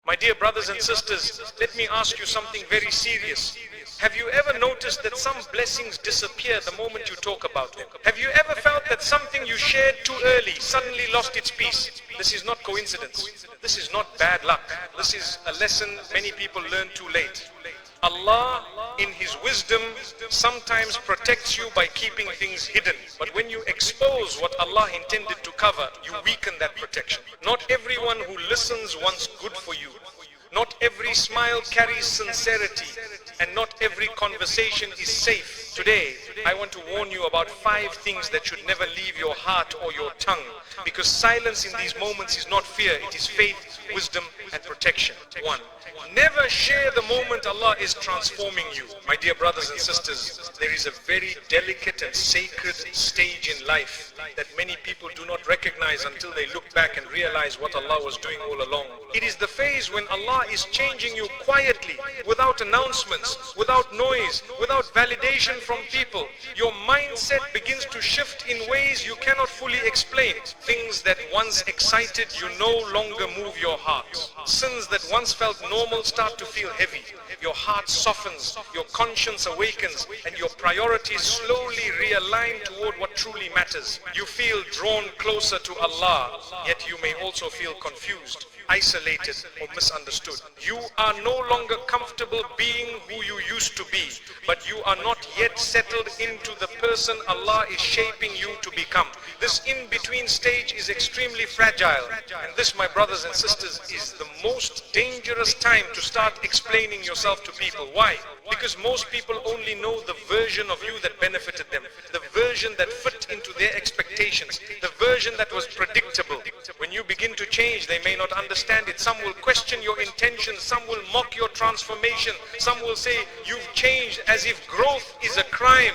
My dear brothers and sisters, let me ask you something very serious. Have you ever noticed that some blessings disappear the moment you talk about them? Have you ever felt that something you shared too early suddenly lost its peace? This is not coincidence. This is not bad luck. This is a lesson many people learn too late. Allah, in His wisdom, sometimes protects you by keeping things hidden. But when you expose what Allah intended to cover, you weaken that protection. Not everyone who listens wants good for you. Not every smile carries sincerity, and not every conversation is safe. Today, I want to warn you about 5 things that should never leave your heart or your tongue, because silence in these moments is not fear, it is faith, wisdom, and protection. 1. Never share the moment Allah is transforming you. My dear brothers and sisters, there is a very delicate and sacred stage in life that many people do not recognize until they look back and realize what Allah was doing all along. It is the phase when Allah is changing you quietly, without announcements, without noise, without validation from people. Your mindset begins to shift in ways you cannot fully explain. Things that once excited you no longer move your heart. Sins that once felt normal start to feel heavy. Your heart softens, your conscience awakens, and your priorities slowly realign toward what truly matters. You feel drawn closer to Allah, yet you may also feel confused, isolated, or misunderstood. You are no longer comfortable being who you used to be, but you are not yet settled into the person Allah is shaping you to become. This in-between stage is extremely fragile, and this, my brothers and sisters, is the most dangerous time to start explaining yourself to people. Why? Because most people only know the version of you that benefited them, the version that fit into their expectations, the version that was predictable. When you begin to change, they may not understand it. Some will question your intentions, some will mock your transformation, some will say you've changed as if growth is a crime.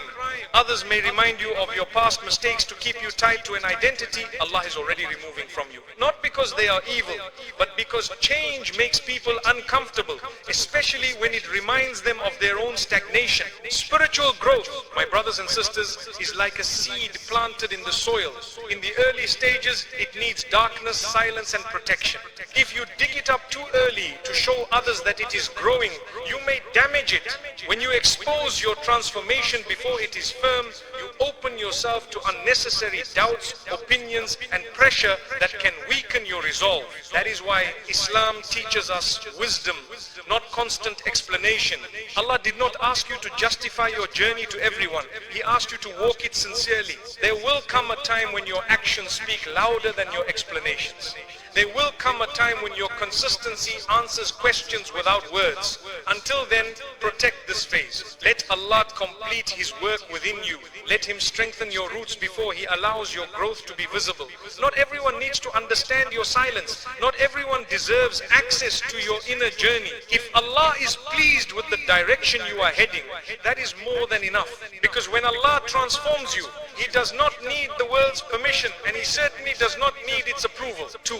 Others may remind you of your past mistakes to keep you tied to an identity Allah is already removing from you. Not because they are evil, but because change makes people uncomfortable, especially when it reminds them of their own stagnation. Spiritual growth, my brothers and sisters, is like a seed planted in the soil. In the early stages, it needs darkness, silence, and protection. If you dig it up too early to show others that it is growing, you may damage it. When you expose your transformation before it is firm, you open yourself to unnecessary doubts, opinions, and pressure that can weaken your resolve. That is why Islam teaches us wisdom, not constant explanation. Allah did not ask you to justify your journey to everyone. He asked you to walk it sincerely. There will come a time when your actions speak louder than your explanations. There will come a time when your consistency answers questions without words. Until then, protect this phase. Let Allah complete His work within you. Let Him strengthen your roots before He allows your growth to be visible. Not everyone needs to understand your silence. Not everyone deserves access to your inner journey. If Allah is pleased with the direction you are heading, that is more than enough. Because when Allah transforms you, He does not need the world's permission, and He certainly does not need its approval. 2.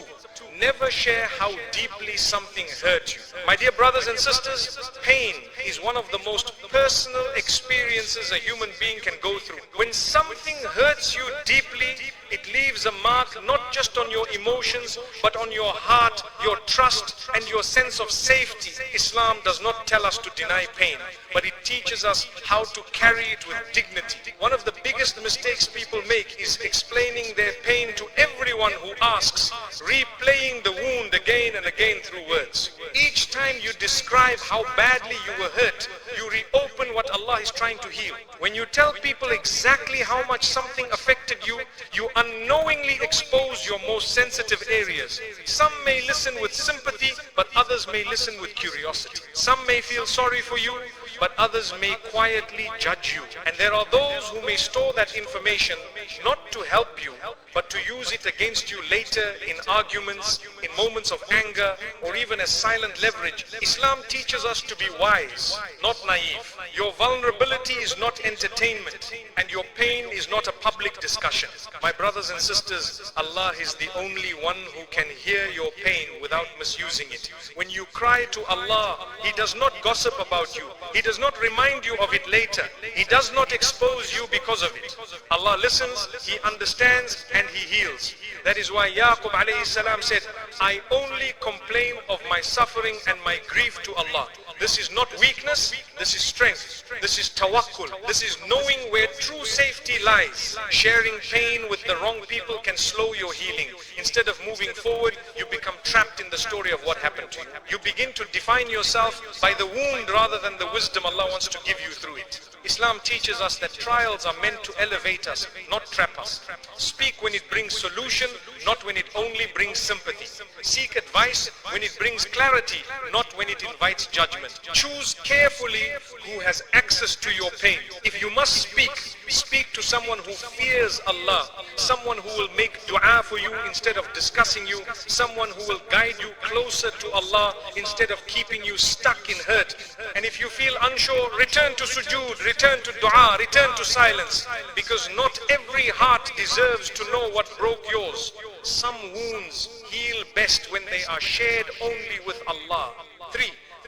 Never share how deeply something hurt you. My dear brothers and sisters, pain is one of the most personal experiences a human being can go through. When something hurts you deeply, it leaves a mark not just on your emotions, but on your heart, your trust, and your sense of safety. Islam does not tell us to deny pain, but it teaches us how to carry it with dignity. One of the biggest mistakes people make is explaining their pain to everyone who asks, replaying the wound again and again through words. Each time you describe how badly you were hurt, you reopen what Allah is trying to heal. When you tell people exactly how much something affected you, you unknowingly expose your most sensitive areas. Some may listen with sympathy, but others may listen with curiosity. Some may feel sorry for you, but others may quietly judge you. And there are those who may store that information not to help you, but to use it against you later in arguments, in moments of anger, or even as silent leverage. Islam teaches us to be wise, not naive. Your vulnerability is not entertainment, and your pain is not a public discussion. My brothers and sisters, Allah is the only one who can hear your pain without misusing it. When you cry to Allah, He does not gossip about you. He does not remind you of it later. He does not expose you because of it. Allah listens, He understands, and He heals. That is why Yaqub alayhi salam said, I only complain of my suffering and my grief to Allah. This is not weakness, this is strength. This is tawakkul. This is knowing where true safety lies. Sharing pain with the wrong people can slow your healing. Instead of moving forward, you become trapped in the story of what happened to you. You begin to define yourself by the wound rather than the wisdom Allah wants to give you through it. Islam teaches us that trials are meant to elevate us, not trap us. Speak when it brings solution, not when it only brings sympathy. Seek advice when it brings clarity, not when it invites judgment. Choose carefully who has access to your pain. If you must speak, speak to someone who fears Allah, someone who will make dua for you instead of discussing you, someone who will guide you closer to Allah instead of keeping you stuck in hurt. And if you feel unsure, return to sujood, return to dua, return to silence, because not every heart deserves to know what broke yours. Some wounds heal best when they are shared only with Allah. 3.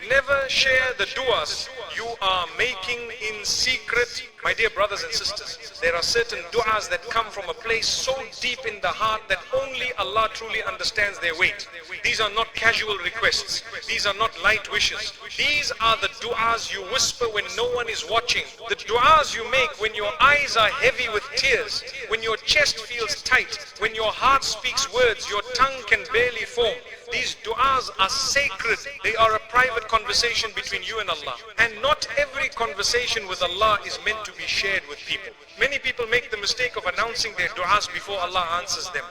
Never share the du'as you are making in secret. My dear brothers and sisters, there are certain du'as that come from a place so deep in the heart that only Allah truly understands their weight. These are not casual requests. These are not light wishes. These are the du'as you whisper when no one is watching. The du'as you make when your eyes are heavy with tears, when your chest feels tight, when your heart speaks words your tongue can barely form. These du'as are sacred. They are a private conversation between you and Allah. And not every conversation with Allah is meant to be shared with people. Many people make the mistake of announcing their du'as before Allah answers them.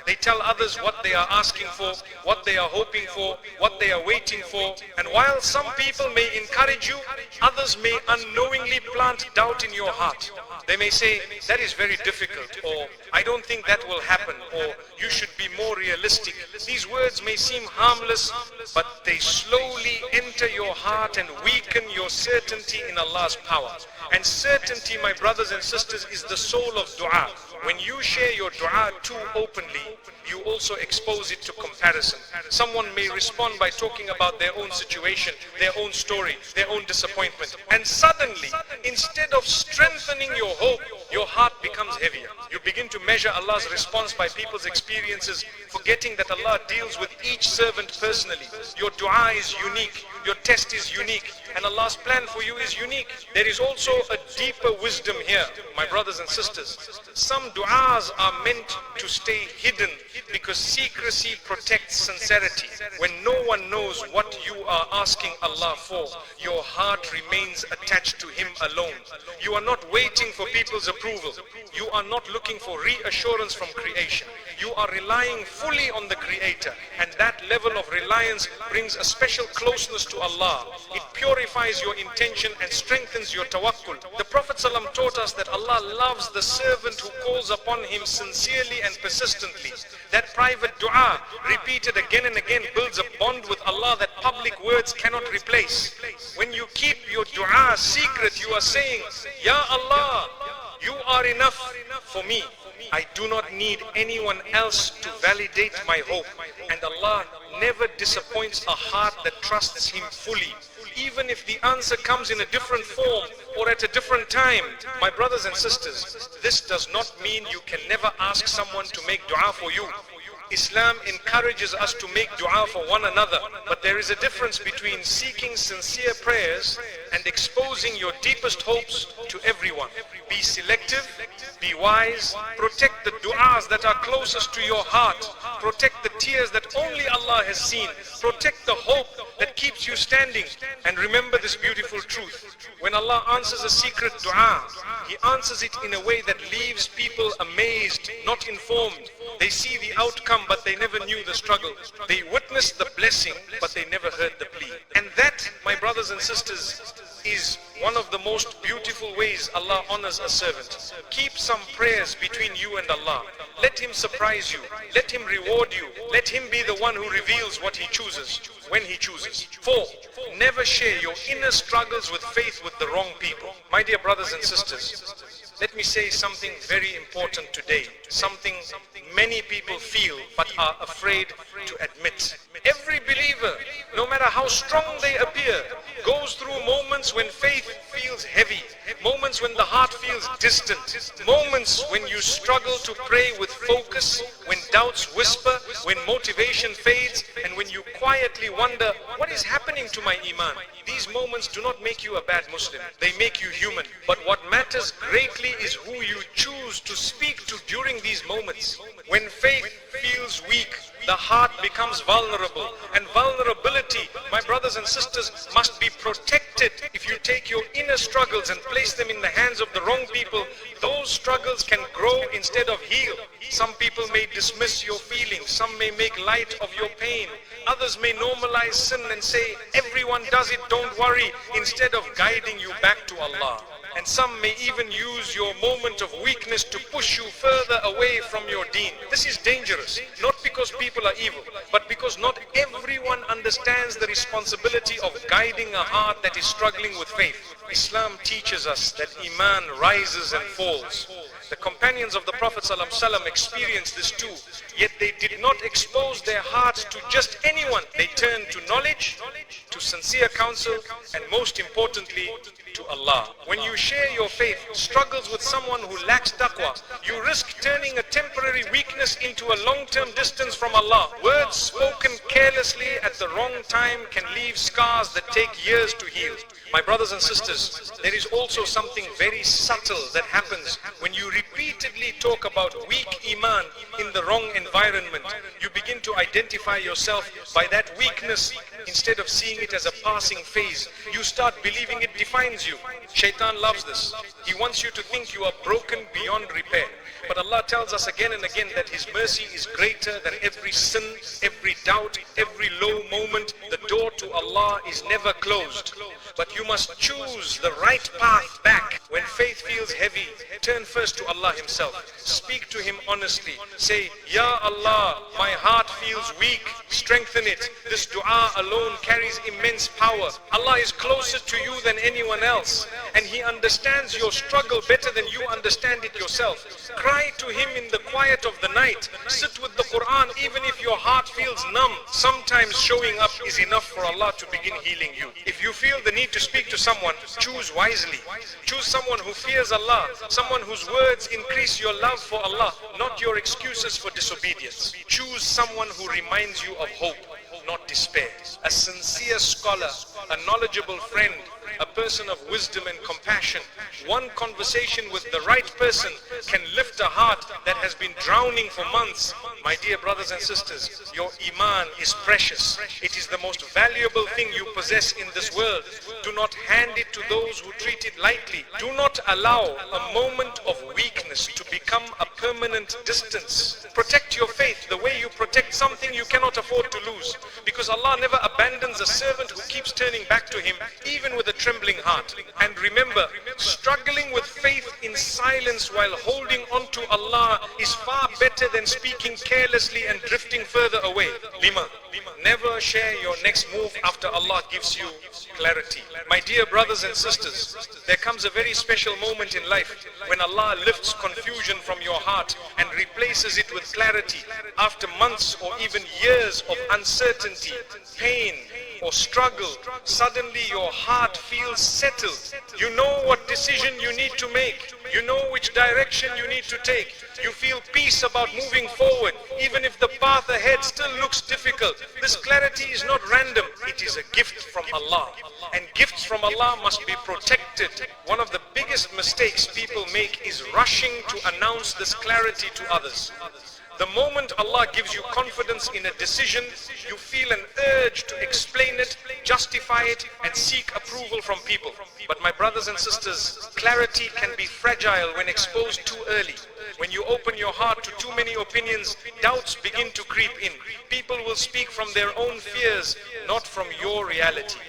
They tell others what they are asking for, what they are hoping for, what they are waiting for. And while some people may encourage you, others may unknowingly plant doubt in your heart. They may say, that is very difficult, or I don't think that will happen, or you should be more realistic. These words may seem harmless, but they slowly enter your heart and weaken your certainty in Allah's power. And certainty, my brothers and sisters, is the soul of dua. When you share your dua too openly, you also expose it to comparison. Someone may respond by talking about their own situation, their own story, their own disappointment. And suddenly, instead of strengthening your hope, your heart becomes heavier. You begin to measure Allah's response by people's experiences, forgetting that Allah deals with each servant personally. Your dua is unique, your test is unique, and Allah's plan for you is unique. There is also a deeper wisdom here, my brothers and sisters. Some du'as are meant to stay hidden because secrecy protects sincerity. When no one knows what you are asking Allah for, your heart remains attached to Him alone. You are not waiting for people's approval. You are not looking for reassurance from creation. You are relying fully on the Creator, and that level of reliance brings a special closeness to Allah. It purifies your intention and strengthens your tawakkul. The Prophet ﷺ taught us that Allah loves the servant who calls upon Him sincerely and persistently. That private dua, repeated again and again, builds a bond with Allah that public words cannot replace. When you keep your dua secret, you are saying, Ya Allah, you are enough for me. I do not need anyone else to validate my hope. And Allah never disappoints a heart that trusts Him fully. Even if the answer comes in a different form or at a different time. My brothers and sisters, this does not mean you can never ask someone to make dua for you. Islam encourages us to make dua for one another, but there is a difference between seeking sincere prayers and exposing your deepest hopes to everyone. Be selective, be wise, protect the du'as that are closest to your heart, protect the tears that only Allah has seen, protect the hope that keeps you standing. And remember this beautiful truth: when Allah answers a secret dua, He answers it in a way that leaves people amazed, not informed. They see the outcome, but they never knew the struggle. They witnessed the blessing, but they never heard the plea. And that, my brothers and sisters, is one of the most beautiful ways Allah honors a servant. Keep some prayers between you and Allah. Let Him surprise you. Let Him reward you. Let Him be the one who reveals what He chooses, when He chooses. 4. Never share your inner struggles with faith with the wrong people. My dear brothers and sisters, let me say something very important today, something many people feel but are afraid to admit. Every believer, no matter how strong they appear, goes through moments when faith feels heavy, moments when the heart feels distant, moments when you struggle to pray with focus, when doubts whisper, when motivation fades, and when you quietly wonder, what is happening to my Iman? These moments do not make you a bad Muslim. They make you human. But what matters greatly is who you choose to speak to during these moments. When faith feels weak, the heart becomes vulnerable. And vulnerability, my brothers and sisters, must be protected. If you take your inner struggles and place them in the hands of the wrong people, those struggles can grow instead of heal. Some people may dismiss your feelings. Some may make light of your pain. Others may normalize sin and say, everyone does it, don't worry, instead of guiding you back to Allah. And some may even use your moment of weakness to push you further away from your deen. This is dangerous, not because people are evil, but because not everyone understands the responsibility of guiding a heart that is struggling with faith. Islam teaches us that Iman rises and falls. The companions of the Prophet ﷺ experienced this too, yet they did not expose their hearts to just anyone. They turned to knowledge, to sincere counsel, and most importantly, to Allah. When you share your faith struggles with someone who lacks taqwa, you risk turning a temporary weakness into a long-term distance from Allah. Words spoken carelessly at the wrong time can leave scars that take years to heal. My brothers and sisters, there is also something very subtle that happens when you repeatedly talk about weak Iman in the wrong environment. You begin to identify yourself by that weakness instead of seeing it as a passing phase. You start believing it defines you. Shaitan loves this. He wants you to think you are broken beyond repair. But Allah tells us again and again that His mercy is greater than every sin, every doubt, every low moment. The door to Allah is never closed. But you must choose the right path back. When faith feels heavy, turn first to Allah Himself. Speak to Him honestly. Say, Ya Allah, my heart feels weak. Strengthen it. This dua alone carries immense power. Allah is closer to you than anyone else. And He understands your struggle better than you understand it yourself. Cry to Him in the quiet of the night. Sit with the Quran even if your heart feels numb. Sometimes showing up is enough for Allah to begin healing you. If you feel the need to speak to someone, choose wisely. Choose someone who fears Allah, someone whose words increase your love for Allah, not your excuses for disobedience. Choose someone who reminds you of hope, not despair. A sincere scholar, a knowledgeable friend, a person of wisdom and compassion. One conversation with the right person can lift a heart that has been drowning for months. My dear brothers and sisters, your Iman is precious. It is the most valuable thing you possess in this world. Do not hand it to those who treat it lightly. Do not allow a moment of weakness to become a permanent distance. Protect your faith the way you protect something you cannot afford to lose. Because Allah never abandons a servant who keeps turning back to Him, even with a trembling heart. And remember, struggling with faith in silence while holding on to Allah is far better than speaking carelessly and drifting further away. Lima, never share your next move after Allah gives you clarity. My dear brothers and sisters, there comes a very special moment in life when Allah lifts confusion from your heart and replaces it with clarity. After months or even years of uncertainty, pain, or struggle, suddenly your heart feels settled. You know what decision you need to make. You know which direction you need to take. You feel peace about moving forward, even if the path ahead still looks difficult. This clarity is not random. It is a gift from Allah. And gifts from Allah must be protected. One of the biggest mistakes people make is rushing to announce this clarity to others. The moment Allah gives you confidence in a decision, you feel an urge to explain it, justify it, and seek approval from people. But my brothers and sisters, clarity can be fragile when exposed too early. When you open your heart to too many opinions, doubts begin to creep in. People will speak from their own fears, not from your reality.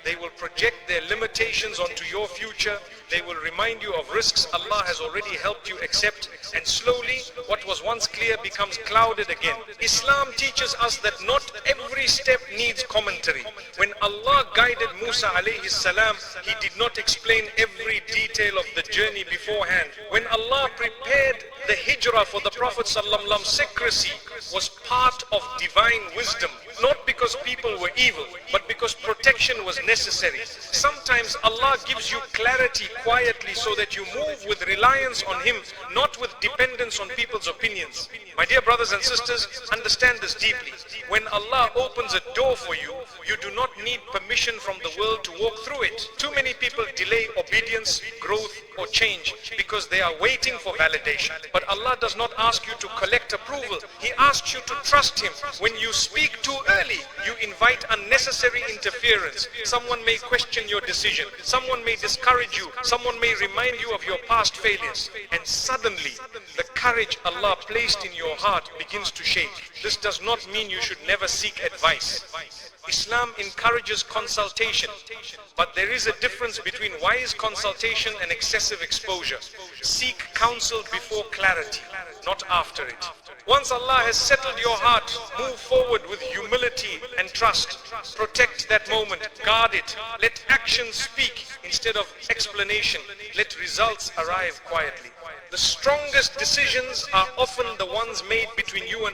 They will project their limitations onto your future. They will remind you of risks Allah has already helped you accept, and slowly what was once clear becomes clouded again. Islam teaches us that not every step needs commentary. When Allah guided Musa alayhi salam, He did not explain every detail of the journey beforehand. When Allah prepared the hijrah for the Prophet sallallahu, secrecy was part of divine wisdom. not because people were evil, but because protection was necessary. Sometimes Allah gives you clarity quietly so that you move with reliance on Him, not with dependence on people's opinions. My dear brothers and sisters, understand this deeply. When Allah opens a door for you, you do not need permission from the world to walk through it. Too many people delay obedience, growth, or change because they are waiting for validation. But Allah does not ask you to collect approval. He asks you to trust Him. When you speak too early, you invite unnecessary interference. Someone may question your decision. Someone may discourage you. Someone may remind you of your past failures. And suddenly, the courage Allah placed in your heart begins to shake. This does not mean you should never seek advice. Islam encourages consultation, but there is a difference between wise consultation and excessive exposure. Seek counsel before clarity, not after it. Once Allah has settled your heart, move forward with humility and trust. Protect that moment, guard it. Let actions speak instead of explanation. Let results arrive quietly. The strongest decisions are often the ones made between you and